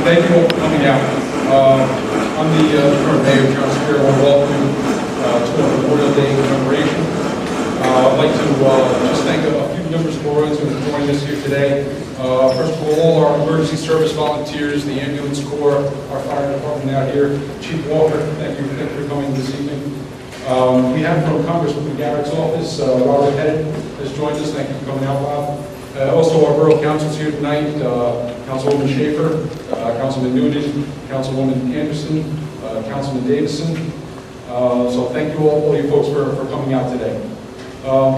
Thank you all for coming out. I'm the current mayor, John Spear. I want to welcome you to our Memorial Day commemoration. I'd like to just thank a few members of the audience who have joined us here today. First of all our emergency service volunteers, the ambulance corps, our fire department out here. Chief Walker, thank you for coming this evening. We have from Congresswoman Garrett's office, Robert Pettit has joined us. Thank you for coming out, Bob. Also, our borough councils here tonight, Councilwoman Schaefer, Councilman Noonan, Councilwoman Anderson, Councilman Davison. So thank you all you folks for coming out today.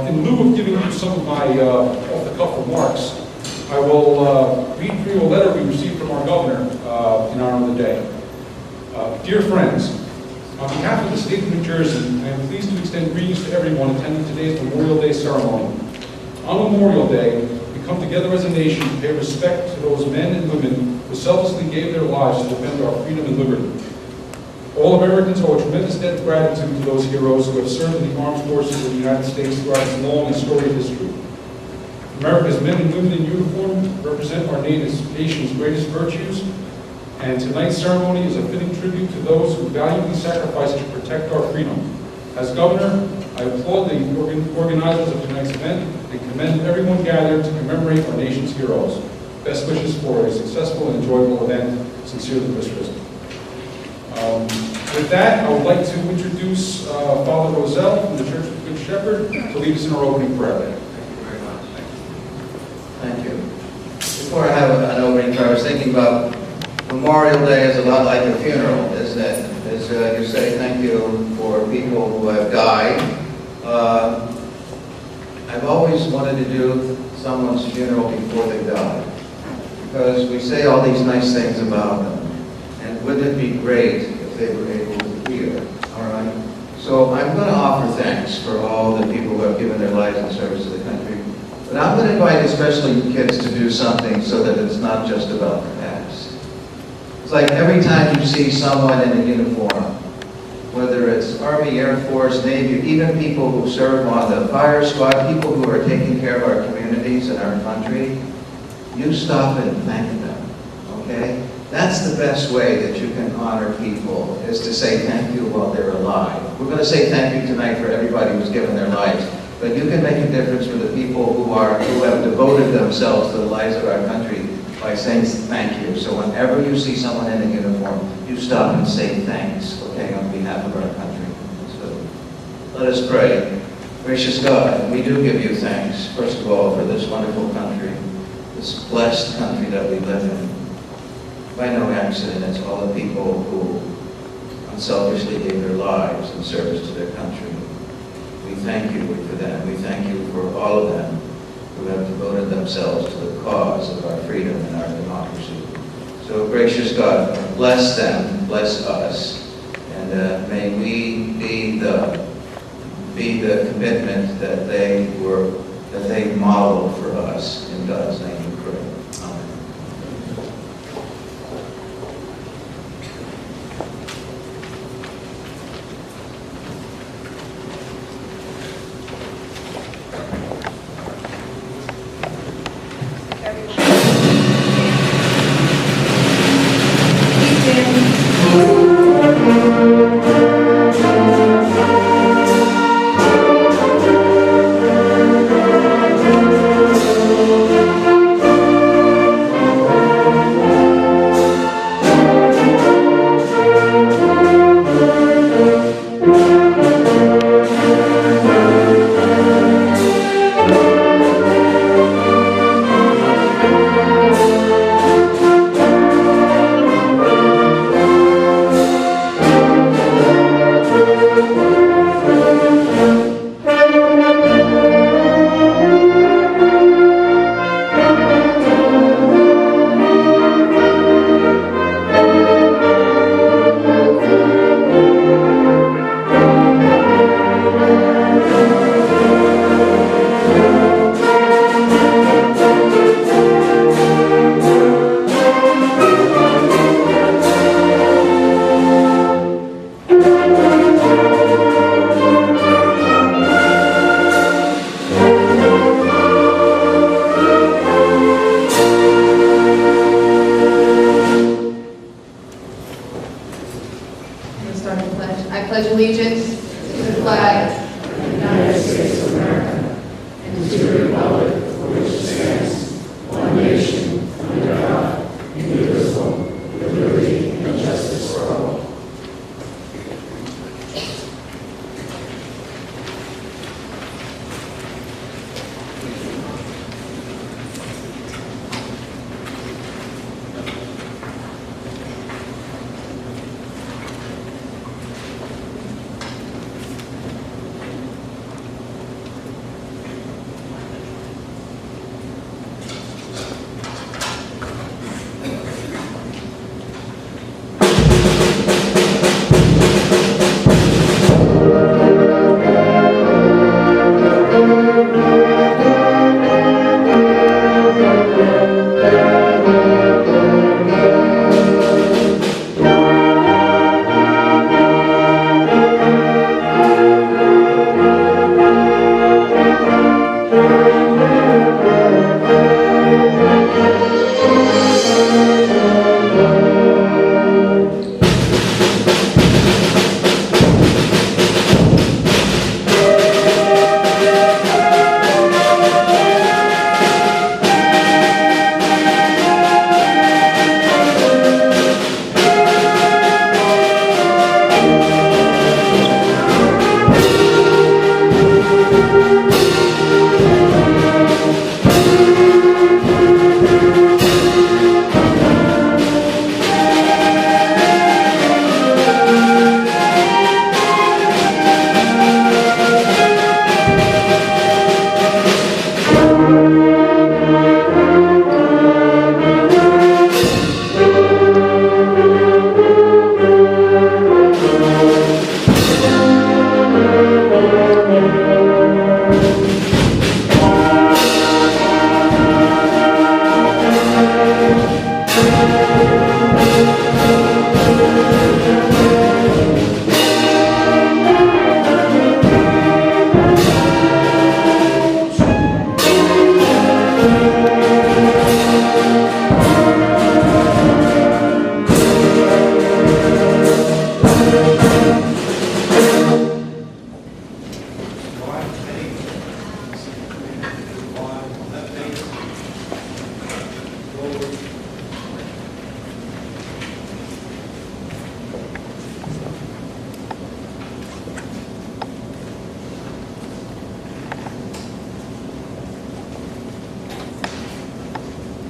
In lieu of giving you some of my off-the-cuff remarks, I will read for you a letter we received from our governor in honor of the day. Dear friends, on behalf of the state of New Jersey, I am pleased to extend greetings to everyone attending today's Memorial Day ceremony. On Memorial Day, we come together as a nation to pay respect to those men and women who selflessly gave their lives to defend our freedom and liberty. All Americans owe a tremendous debt of gratitude to those heroes who have served in the armed forces of the United States throughout its long and storied history. America's men and women in uniform represent our nation's greatest virtues, and tonight's ceremony is a fitting tribute to those who valiantly sacrificed to protect our freedom. As governor, I applaud the organizers of tonight's event and commend everyone gathered to commemorate our nation's heroes. Best wishes for a successful and enjoyable event. Sincerely, Chris Christie. With that, I would like to introduce Father Roselle from the Church of the Good Shepherd to lead us in our opening prayer. Thank you very much. Thank you. Before I have an opening prayer, I was thinking about Memorial Day is a lot like a funeral, isn't it? As you say thank you for people who have died. I've always wanted to do someone's funeral before they die, because we say all these nice things about them, and wouldn't it be great if they were able to hear, all right? So I'm going to offer thanks for all the people who have given their lives in service to the country, but I'm going to invite especially kids to do something so that it's not just about the past. It's like every time you see someone in a uniform, whether it's Army, Air Force, Navy, even people who serve on the fire squad, people who are taking care of our communities and our country, you stop and thank them, okay? That's the best way that you can honor people, is to say thank you while they're alive. We're going to say thank you tonight for everybody who's given their lives, but you can make a difference for the people who have devoted themselves to the lives of our country by saying thank you. So whenever you see someone in a uniform, you stop and say thanks, okay, on behalf of our country. So let us pray. Gracious God, we do give you thanks, first of all, for this wonderful country, this blessed country that we live in. By no accident, it's all the people who unselfishly gave their lives in service to their country. We thank you for that. We thank you for all of them who have devoted themselves to the cause of our freedom and our democracy. So, gracious God, bless them, bless us, and may we be the commitment that they modeled for us. In God's name we pray. Amen.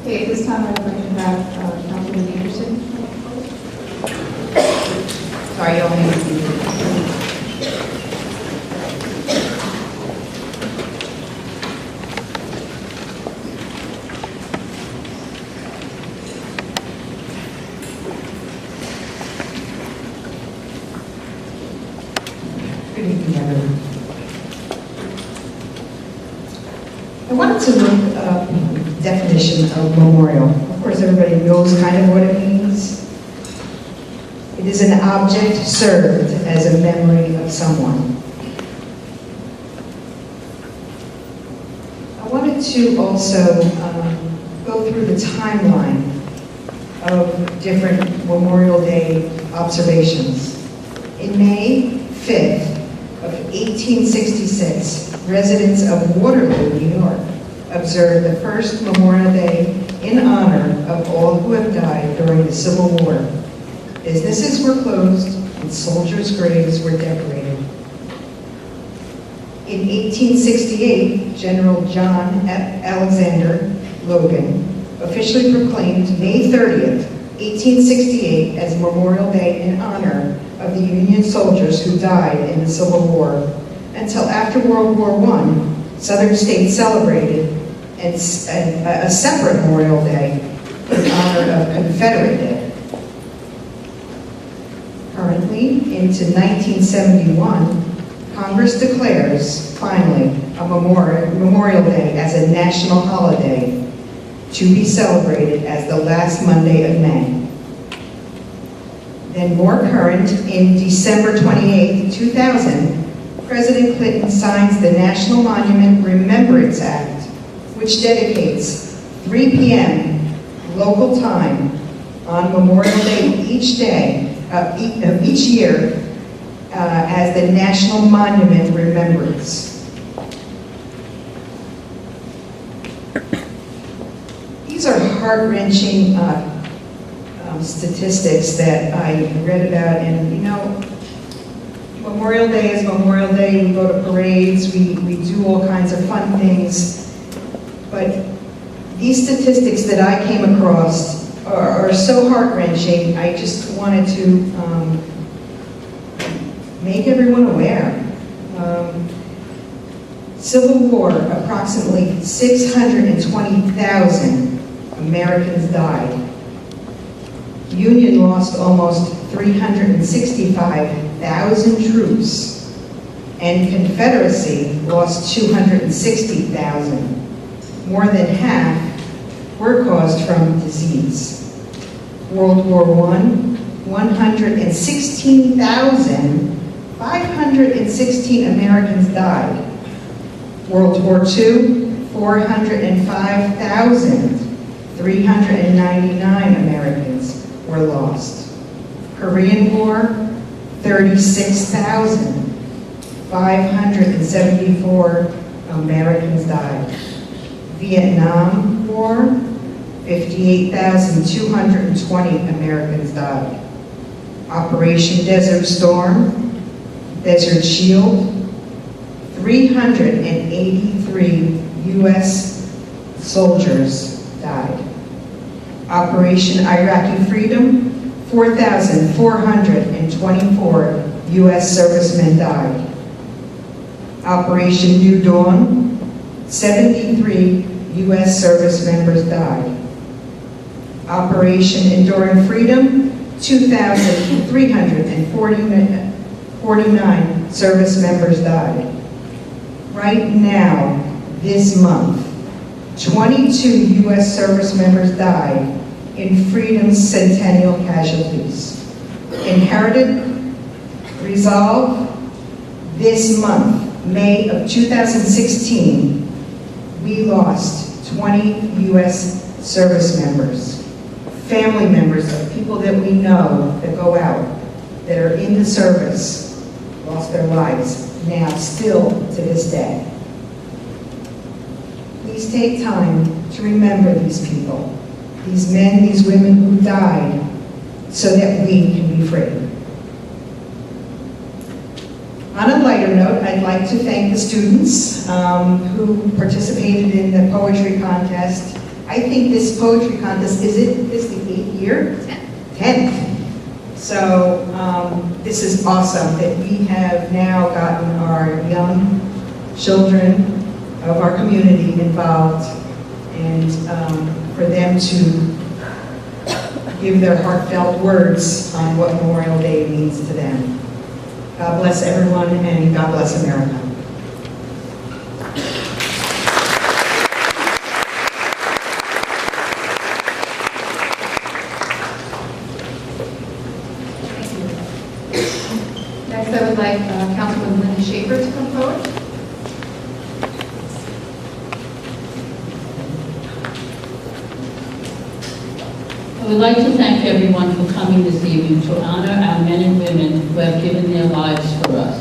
Okay, at this time, I'd like to have Councilman Anderson. Sorry, you all need to see. Good evening, everyone. I wanted to look up definition of memorial. Of course, everybody knows kind of what it means. It is an object served as a memory of someone. I wanted to also go through the timeline of different Memorial Day observations. In May 5th of 1866, residents of Waterloo, New York, observed the first Memorial Day in honor of all who have died during the Civil War. Businesses were closed and soldiers' graves were decorated. In 1868, General John Alexander Logan officially proclaimed May 30th, 1868 as Memorial Day in honor of the Union soldiers who died in the Civil War. Until after World War I, Southern states celebrated a separate Memorial Day in honor of Confederate Day. Currently, into 1971, Congress declares, finally, a Memorial Day as a national holiday to be celebrated as the last Monday of May. Then more current, in December 28, 2000, President Clinton signs the National Monument Remembrance Act, which dedicates 3 p.m. local time on Memorial Day each year as the National Monument Remembrance. These are heart-wrenching statistics that I read about, and you know, Memorial Day is Memorial Day. We go to parades, we do all kinds of fun things, but these statistics that I came across are so heart-wrenching. I just wanted to make everyone aware. Civil War, approximately 620,000 Americans died. Union lost almost 365,000 troops, and Confederacy lost 260,000. More than half were caused from disease. World War I, 116,516 Americans died. World War II, 405,399 Americans were lost. Korean War, 36,574 Americans died. Vietnam War, 58,220 Americans died. Operation Desert Storm, Desert Shield, 383 U.S. soldiers died. Operation Iraqi Freedom, 4,424 U.S. servicemen died. Operation New Dawn, 73 U.S. service members died. Operation Enduring Freedom, 2,349 service members died. Right now, this month, 22 U.S. service members died in Freedom's centennial casualties. Inherited, resolve, this month, May of 2016, we lost 20 U.S. service members, family members of people that we know that go out, that are in the service, lost their lives, now still to this day. Please take time to remember these people, these men, these women who died so that we can be free. On a lighter note, I'd like to thank the students who participated in the poetry contest. I think this poetry contest, is the 8th year? 10th. So this is awesome that we have now gotten our young children of our community involved, and for them to give their heartfelt words on what Memorial Day means to them. God bless everyone, and God bless America. Next, I would like Councilwoman Linda Schaefer to come forward. I would like to thank everyone for coming this evening to honor our men and women who have given their lives for us.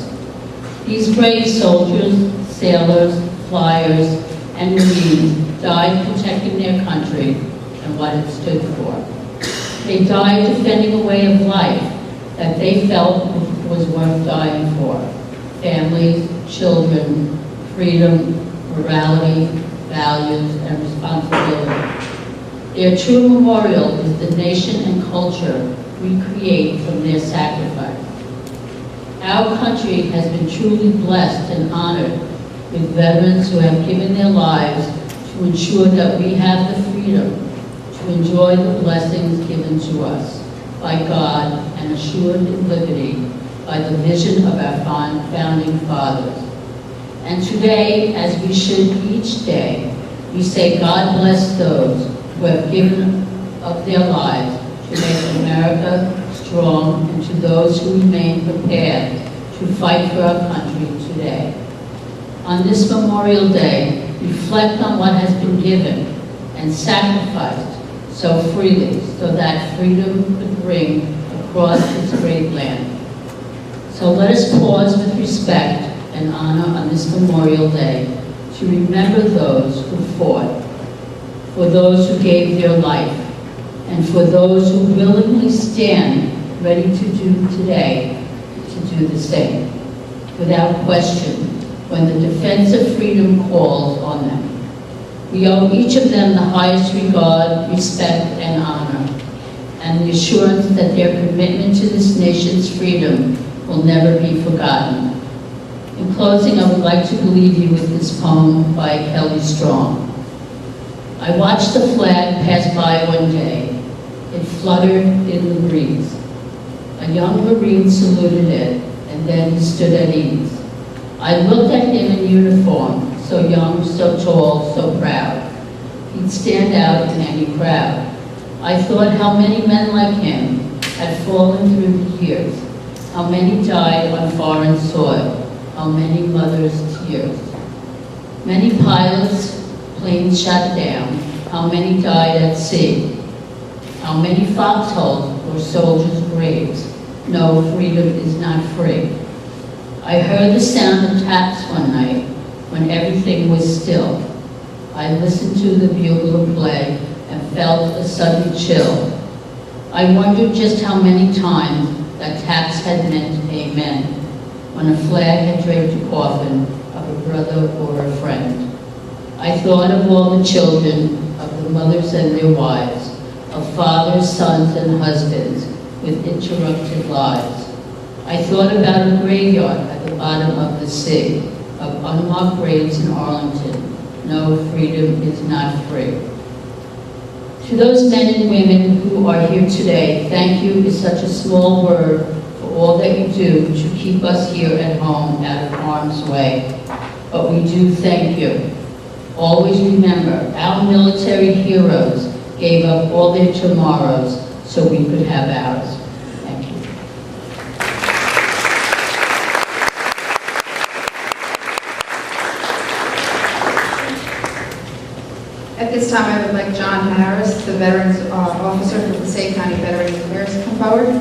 These brave soldiers, sailors, flyers, and Marines died protecting their country and what it stood for. They died defending a way of life that they felt was worth dying for. Families, children, freedom, morality, values, and responsibility. Their true memorial is the nation and culture we create from their sacrifice. Our country has been truly blessed and honored with veterans who have given their lives to ensure that we have the freedom to enjoy the blessings given to us by God and assured in liberty by the vision of our founding fathers. And today, as we should each day, we say God bless those who have given up their lives to make America strong, and to those who remain prepared to fight for our country today. On this Memorial Day, reflect on what has been given and sacrificed so freely so that freedom could ring across this great land. So let us pause with respect and honor on this Memorial Day to remember those who fought for those who gave their life, and for those who willingly stand ready to do today to do the same, without question, when the defense of freedom calls on them. We owe each of them the highest regard, respect, and honor, and the assurance that their commitment to this nation's freedom will never be forgotten. In closing, I would like to leave you with this poem by Kelly Strong. I watched the flag pass by one day. It fluttered in the breeze. A young Marine saluted it, and then he stood at ease. I looked at him in uniform, so young, so tall, so proud. He'd stand out in any crowd. I thought how many men like him had fallen through the years, how many died on foreign soil, how many mothers' tears. Many pilots, planes shot down, how many died at sea, how many foxholes were soldiers' graves. No, freedom is not free. I heard the sound of taps one night when everything was still. I listened to the bugler play and felt a sudden chill. I wondered just how many times that taps had meant amen, when a flag had draped a coffin of a brother or a friend. I thought of all the children, of the mothers and their wives, of fathers, sons, and husbands with interrupted lives. I thought about a graveyard at the bottom of the sea, of unmarked graves in Arlington. No, freedom is not free. To those men and women who are here today, thank you is such a small word for all that you do to keep us here at home out of harm's way. But we do thank you. Always remember, our military heroes gave up all their tomorrows so we could have ours. Thank you. At this time, I would like John Harris, the Veterans Officer for Passaic County Veterans Affairs, to come forward.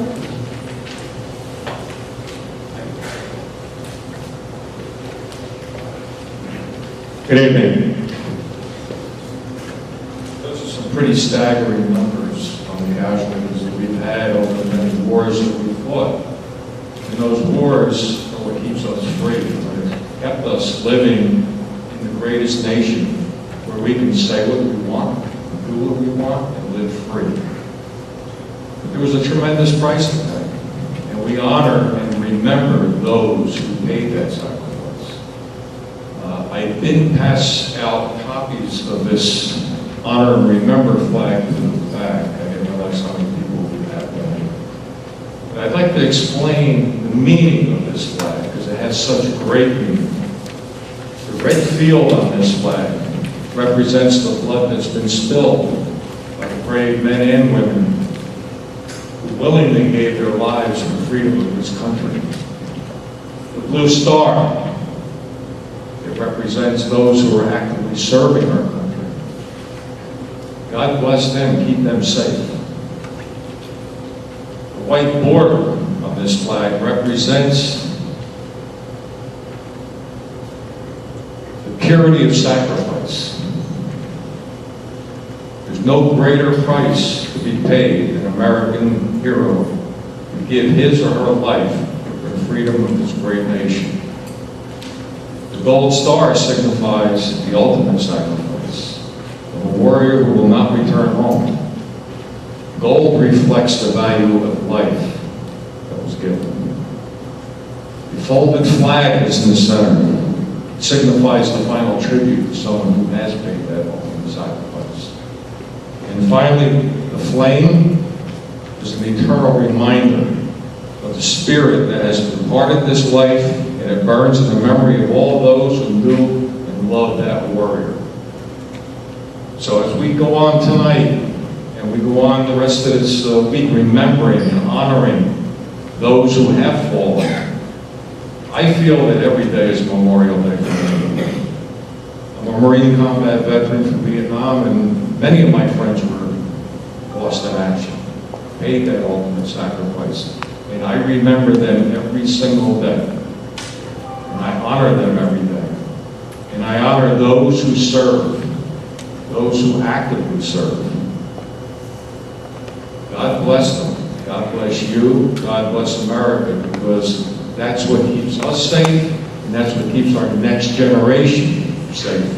Good evening. Those are some pretty staggering numbers on the casualties that we've had over the many wars that we've fought. And those wars are what keeps us free, what kept us living in the greatest nation where we can say what we want, do what we want, and live free. But there was a tremendous price to pay, and we honor and remember those who paid that sacrifice. I didn't pass out copies of this honor and remember flag to the back. I didn't realize how many people would have that. But I'd like to explain the meaning of this flag because it has such a great meaning. The red field on this flag represents the blood that's been spilled by the brave men and women who willingly gave their lives for the freedom of this country. The blue star, it represents those who are actively serving our country. God bless them, keep them safe. The white border on this flag represents the purity of sacrifice. There's no greater price to be paid than an American hero to give his or her life for the freedom of this great nation. The gold star signifies the ultimate sacrifice of a warrior who will not return home. Gold reflects the value of life that was given. The folded flag is in the center. It signifies the final tribute to someone who has paid that ultimate sacrifice. And finally, the flame is an eternal reminder of the spirit that has departed this life, and it burns in the memory of all those who knew and loved that warrior. So as we go on tonight, and we go on the rest of this week remembering and honoring those who have fallen, I feel that every day is Memorial Day for me. I'm a Marine combat veteran from Vietnam, and many of my friends were lost in action, paid that ultimate sacrifice. And I remember them every single day. And I honor them every day. And I honor those who serve, those who actively serve. God bless them. God bless you. God bless America, because that's what keeps us safe, and that's what keeps our next generation safe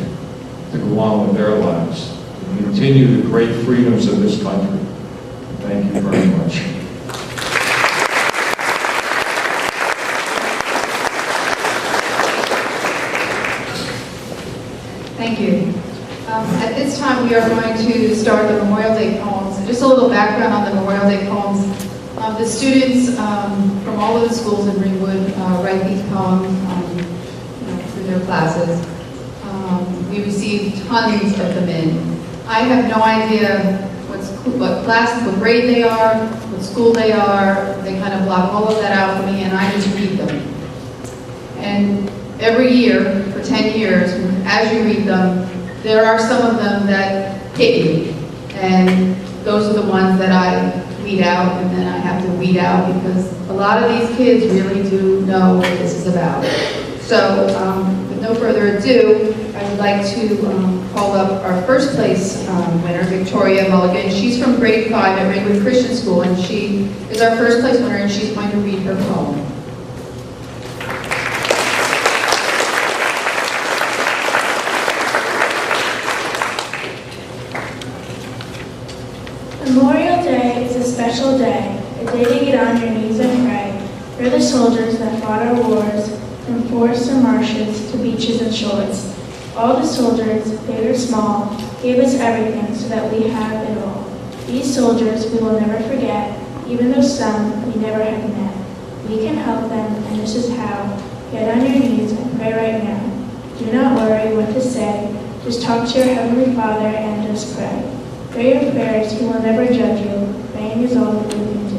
to go on with their lives and continue the great freedoms of this country. Thank you very much. Thank you. At this time, we are going to start the Memorial Day poems. Just a little background on the Memorial Day poems. The students from all of the schools in Ringwood write these poems through their classes. We receive tons of them in. I have no idea what class, what grade they are, what school they are. They kind of block all of that out for me, and I just read them. And every year, for 10 years, as you read them, there are some of them that hit you. And those are the ones that I weed out, and then I have to weed out, because a lot of these kids really do know what this is about. So, with no further ado, I would like to call up our first place winner, Victoria Mulligan. She's from grade 5 at Ringwood Christian School, and she is our first place winner, and she's going to read her poem. Memorial Day is a special day, a day to get on your knees and pray for the soldiers that fought our wars, from forests and marshes to beaches and shores. All the soldiers, big or small, gave us everything so that we have it all. These soldiers we will never forget, even though some we never have met. We can help them, and this is how. Get on your knees and pray right now. Do not worry what to say, just talk to your Heavenly Father and just pray. Pray your prayers, He will never judge you. Praying is all that we can do.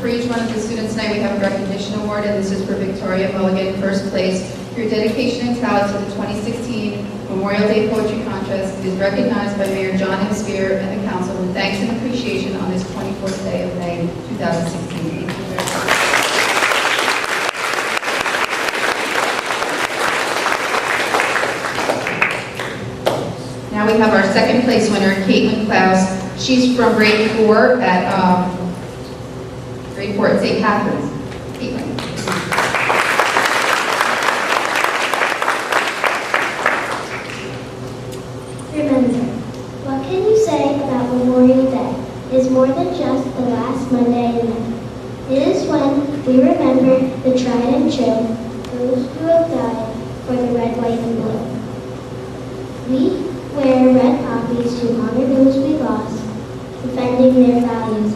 For each one of the students tonight, we have a recognition award, and this is for Victoria Mulligan, first place. For your dedication and talent to the 2016 Memorial Day Poetry Contest, it is recognized by Mayor John M. Spear and the Council with thanks and appreciation on this 24th day of May 2016. Thank you very much. Now we have our second place winner, Caitlin Klaus. She's from grade 4 at St. Catherine's. Caitlin. Remember, what can you say about Memorial Day? It is more than just the last Monday in May. It is when we remember the tried and true, those who have died for the red, white, and blue. We wear red poppies to honor those we lost, defending their values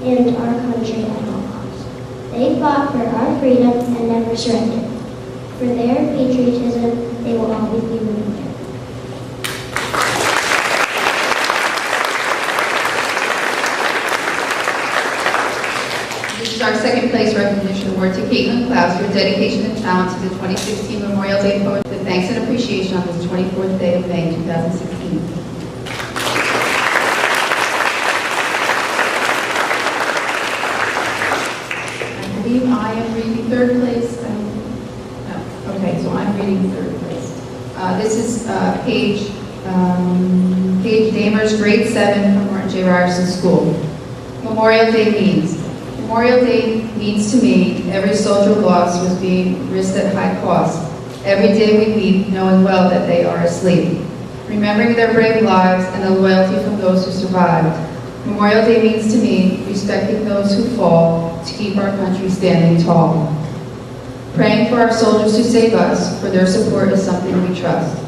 and our country at all costs. They fought for our freedom and never surrendered. For their patriotism, they will always be remembered. This is our second place recognition award to Caitlin Klaus for dedication and talent to the 2016 Memorial Day Poetry with thanks and appreciation on this 24th day of May 2016. I am reading third place. No. Okay, so I'm reading third place. This is Paige Damers, grade 7 from Martin J. Ryerson School. Memorial Day means. Memorial Day means to me every soldier lost was being risked at high cost. Every day we weep, knowing well that they are asleep. Remembering their brave lives and the loyalty from those who survived. Memorial Day means to me respecting those who fall to keep our country standing tall. Praying for our soldiers who save us, for their support is something we trust.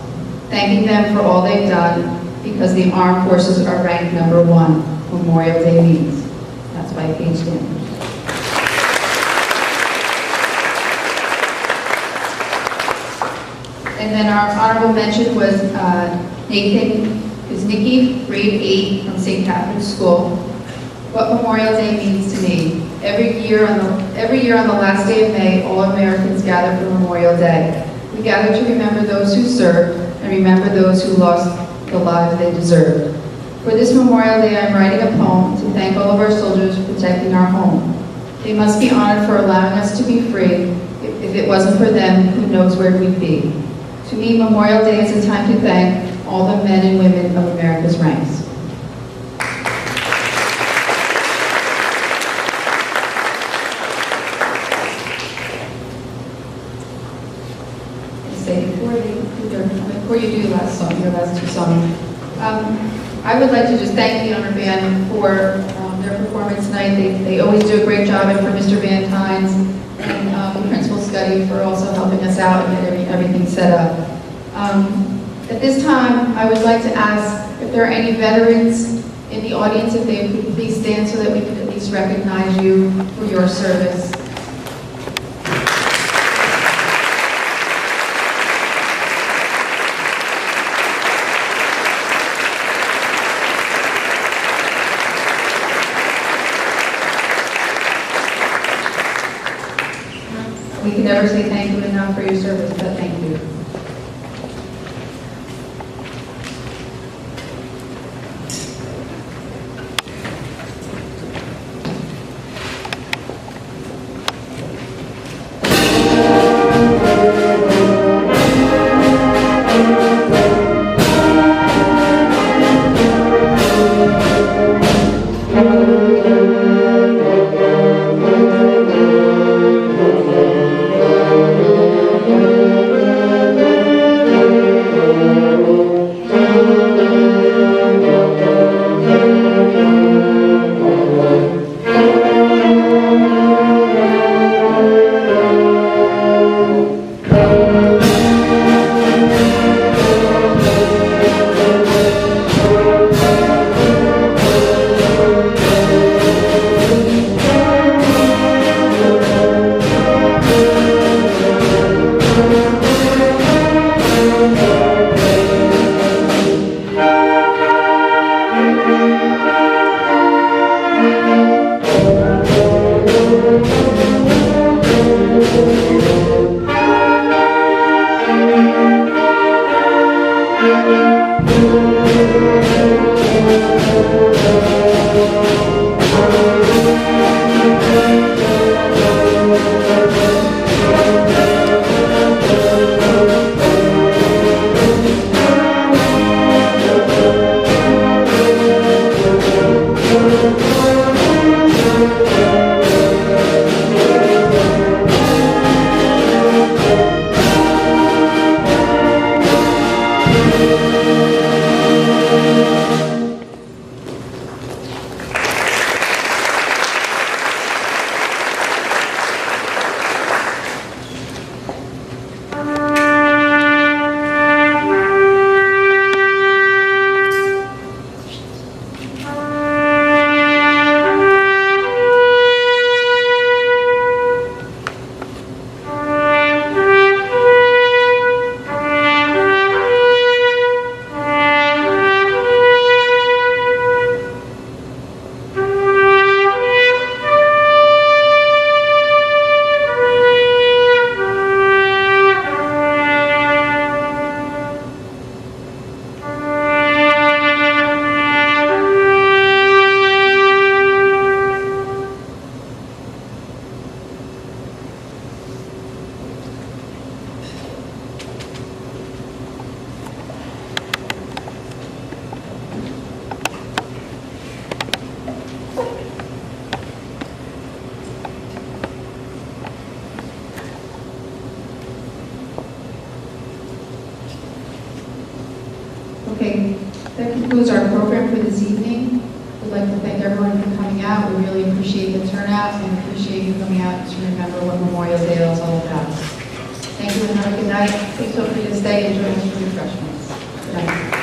Thanking them for all they've done, because the armed forces are ranked #1. Memorial Day means. That's by Paige Damers. And then our honorable mention was Nikki, grade 8 from St. Catherine's School. What Memorial Day means to me. Every year on the last day of May, all Americans gather for Memorial Day. We gather to remember those who served and remember those who lost the lives they deserved. For this Memorial Day, I'm writing a poem to thank all of our soldiers for protecting our home. They must be honored for allowing us to be free. If it wasn't for them, who knows where we'd be. To me, Memorial Day is a time to thank all the men and women of America's ranks. Before you do your last two songs, I would like to just thank the Honor Band for their performance tonight. They always do a great job, and for Mr. Van Tynes and the Principal Scuddy for also helping us out and getting everything set up. At this time, I would like to ask if there are any veterans in the audience, if they could please stand so that we could at least recognize you for your service. We can never say thank you enough for your service, but thank you. Okay, that concludes our program for this evening. We'd like to thank everyone for coming out. We really appreciate the turnout and appreciate you coming out to remember what Memorial Day is all about. Thank you and have a good night. Please feel free to stay and join us for refreshments. Good night.